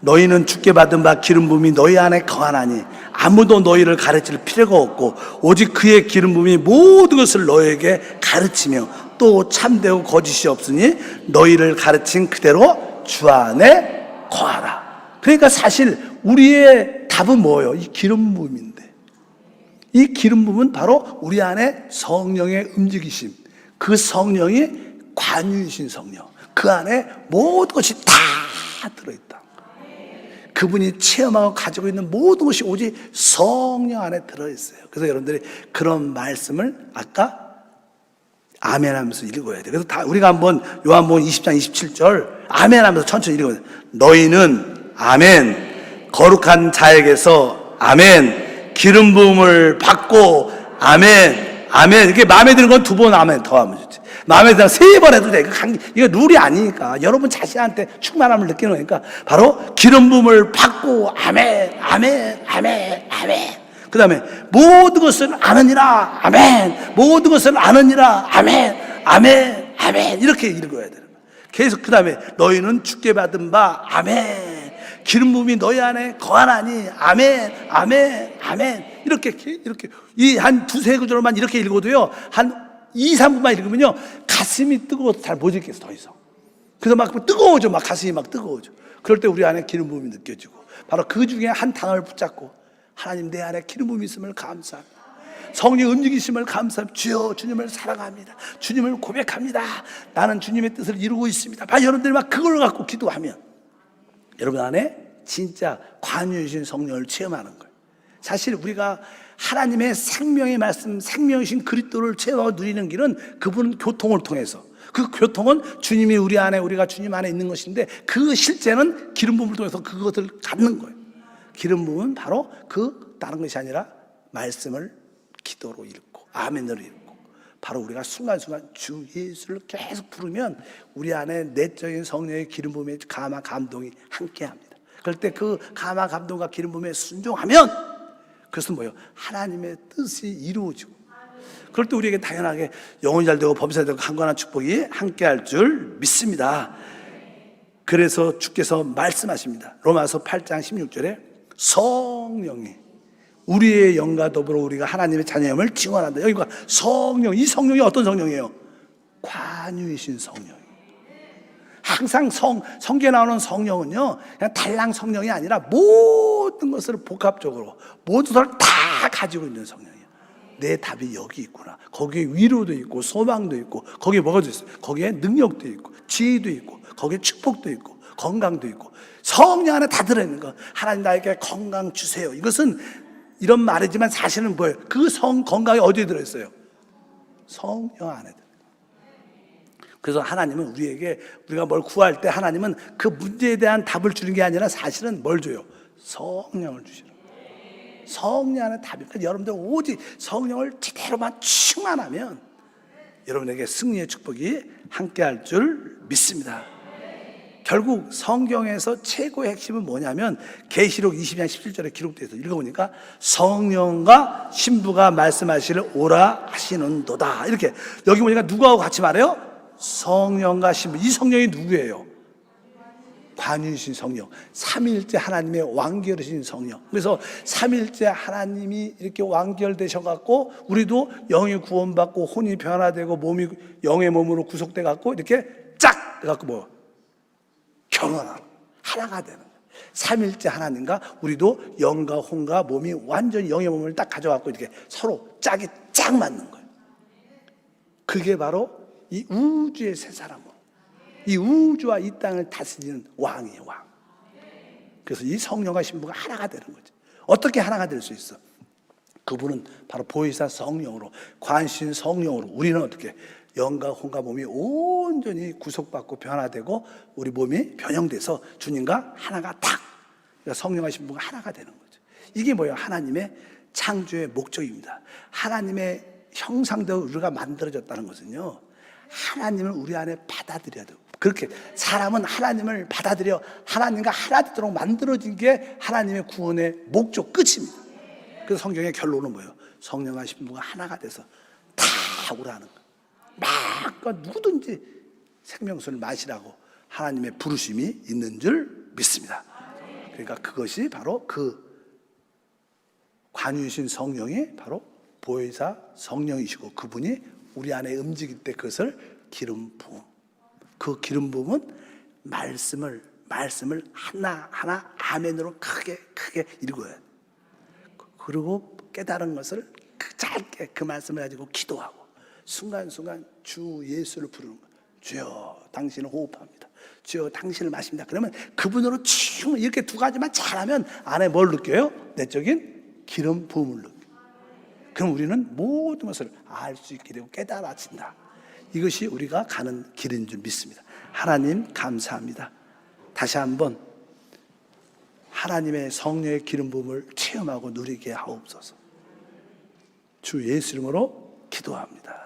너희는 주께 받은 바 기름 부음이 너희 안에 거하나니 아무도 너희를 가르칠 필요가 없고 오직 그의 기름 부음이 모든 것을 너희에게 가르치며 또 참되고 거짓이 없으니 너희를 가르친 그대로 주 안에 거하라. 그러니까 사실 우리의 답은 뭐예요? 이 기름 부음인데, 이 기름 부음은 바로 우리 안에 성령의 움직이심, 그 성령이 관유이신 성령, 그 안에 모든 것이 다 들어있다. 그분이 체험하고 가지고 있는 모든 것이 오직 성령 안에 들어있어요. 그래서 여러분들이 그런 말씀을 아까 아멘 하면서 읽어야 돼요. 그래서 우리가 한번 요한복음 20장 27절 아멘 하면서 천천히 읽어야 돼요. 너희는 아멘, 거룩한 자에게서 아멘, 기름 부음을 받고 아멘, 아멘. 이게 마음에 드는 건 두 번 아멘 더 하면 좋지. 마음에 드는 세 번 해도 돼. 이거 룰이 아니니까. 여러분 자신한테 충만함을 느끼는 거니까 바로 기름 부음을 받고 아멘, 아멘, 아멘, 아멘. 그 다음에 모든 것을 아느니라 아멘, 모든 것을 아느니라 아멘, 아멘, 아멘. 이렇게 읽어야 되는 거예요. 계속 그 다음에 너희는 주께 받은 바 아멘, 기름 부음이 너희 안에 거하나니 아멘, 아멘, 아멘. 이렇게 이 한 두세 구절만 이렇게 읽어도요, 한 2, 3분만 읽으면요 가슴이 뜨거워서 잘 못 읽겠어 더 이상. 그래서 막 뜨거워져, 막 가슴이 막 뜨거워져. 그럴 때 우리 안에 기름 부음이 느껴지고 바로 그 중에 한 단어를 붙잡고 하나님 내 안에 기름 부음이 있음을 감사합니다. 성령 움직이심을 감사합니다. 주여, 주님을 사랑합니다. 주님을 고백합니다. 나는 주님의 뜻을 이루고 있습니다. 여러분들이 막 그걸 갖고 기도하면 여러분 안에 진짜 관유이신 성령을 체험하는 거예요. 사실 우리가 하나님의 생명의 말씀, 생명이신 그리스도를 체험하고 누리는 길은 그분 교통을 통해서, 그 교통은 주님이 우리 안에, 우리가 주님 안에 있는 것인데 그 실제는 기름 부음을 통해서 그것을 갖는 거예요. 기름 부음은 바로 다른 것이 아니라 말씀을 기도로 읽고 아멘으로 읽고, 바로 우리가 순간순간 주 예수를 계속 부르면 우리 안에 내적인 성령의 기름 부음의 감화 감동이 함께합니다. 그럴 때 그 감화 감동과 기름 부음에 순종하면 그것은 뭐예요? 하나님의 뜻이 이루어지고, 그럴 때 우리에게 당연하게 영혼이 잘 되고 범사가 되고 강건한 축복이 함께할 줄 믿습니다. 그래서 주께서 말씀하십니다. 로마서 8장 16절에 성령이 우리의 영과 더불어 우리가 하나님의 자녀임을 증언한다. 여기가 성령, 이 성령이 어떤 성령이에요? 관유이신 성령. 항상 성경에 나오는 성령은요, 그냥 달랑 성령이 아니라 모든 것을 복합적으로 모든 것을 다 가지고 있는 성령이에요. 내 답이 여기 있구나. 거기에 위로도 있고 소망도 있고, 거기에 뭐가 있어요? 거기에 능력도 있고 지혜도 있고 거기에 축복도 있고 건강도 있고, 성령 안에 다 들어있는 거. 하나님 나에게 건강 주세요. 이것은 이런 말이지만 사실은 뭐예요? 그 건강이 어디에 들어있어요? 성령 안에 들어있어요. 그래서 하나님은 우리가 뭘 구할 때 하나님은 그 문제에 대한 답을 주는 게 아니라 사실은 뭘 줘요? 성령을 주시는 거예요. 성령 안에 답이. 그러니까 여러분들 오직 성령을 제대로만 충만하면 여러분에게 승리의 축복이 함께할 줄 믿습니다. 결국 성경에서 최고의 핵심은 뭐냐면 계시록 20장 17절에 기록되어 있어요. 읽어보니까 성령과 신부가 말씀하시를 오라 하시는도다. 이렇게 여기 보니까 누구하고 같이 말해요? 성령과 신부. 이 성령이 누구예요? 관유이신 성령, 삼위일체 하나님의 완결이신 성령. 그래서 삼위일체 하나님이 이렇게 완결되셔갖고 우리도 영이 구원받고 혼이 변화되고 몸이 영의 몸으로 구속돼갖고 이렇게 짝 해갖고 뭐 결혼하고 하나가 되는 거예요. 삼위일체 하나님과 우리도 영과 혼과 몸이 완전히 영의 몸을 딱 가져갖고 이렇게 서로 짝이 짝 맞는 거예요. 그게 바로 이 우주의 세 사람으로, 이 우주와 이 땅을 다스리는 왕이에요, 왕. 그래서 이 성령과 신부가 하나가 되는 거죠. 어떻게 하나가 될 수 있어? 그분은 바로 보혜사 성령으로, 관신 성령으로 우리는 어떻게 영과 혼과 몸이 온전히 구속받고 변화되고 우리 몸이 변형돼서 주님과 하나가 딱, 그러니까 성령과 신부가 하나가 되는 거죠. 이게 뭐예요? 하나님의 창조의 목적입니다. 하나님의 형상대로 우리가 만들어졌다는 것은요, 하나님을 우리 안에 받아들여야 돼요. 그렇게 사람은 하나님을 받아들여 하나님과 하나 되도록 만들어진 게 하나님의 구원의 목적, 끝입니다. 그래서 성경의 결론은 뭐예요? 성령과 신부가 하나가 돼서 다 오라는 거예요. 막 누구든지 생명수를 마시라고 하나님의 부르심이 있는 줄 믿습니다. 그러니까 그것이 바로 그 관유이신 성령이 바로 보혜사 성령이시고, 그분이 우리 안에 움직일 때 그것을 기름 부음. 그 기름 부음은 말씀을 하나하나 아멘으로 크게 읽어야 돼. 그리고 깨달은 것을 짧게 그 말씀을 가지고 기도하고 순간순간 주 예수를 부르는 거예요. 주여 당신을 호흡합니다. 주여 당신을 마십니다. 그러면 그분으로 충분히 이렇게 두 가지만 잘하면 안에 뭘 느껴요? 내적인 기름 부음을 느껴요. 그럼 우리는 모든 것을 알 수 있게 되고 깨달아진다. 이것이 우리가 가는 길인 줄 믿습니다. 하나님 감사합니다. 다시 한번 하나님의 성령의 기름 부음을 체험하고 누리게 하옵소서. 주 예수 이름으로 기도합니다.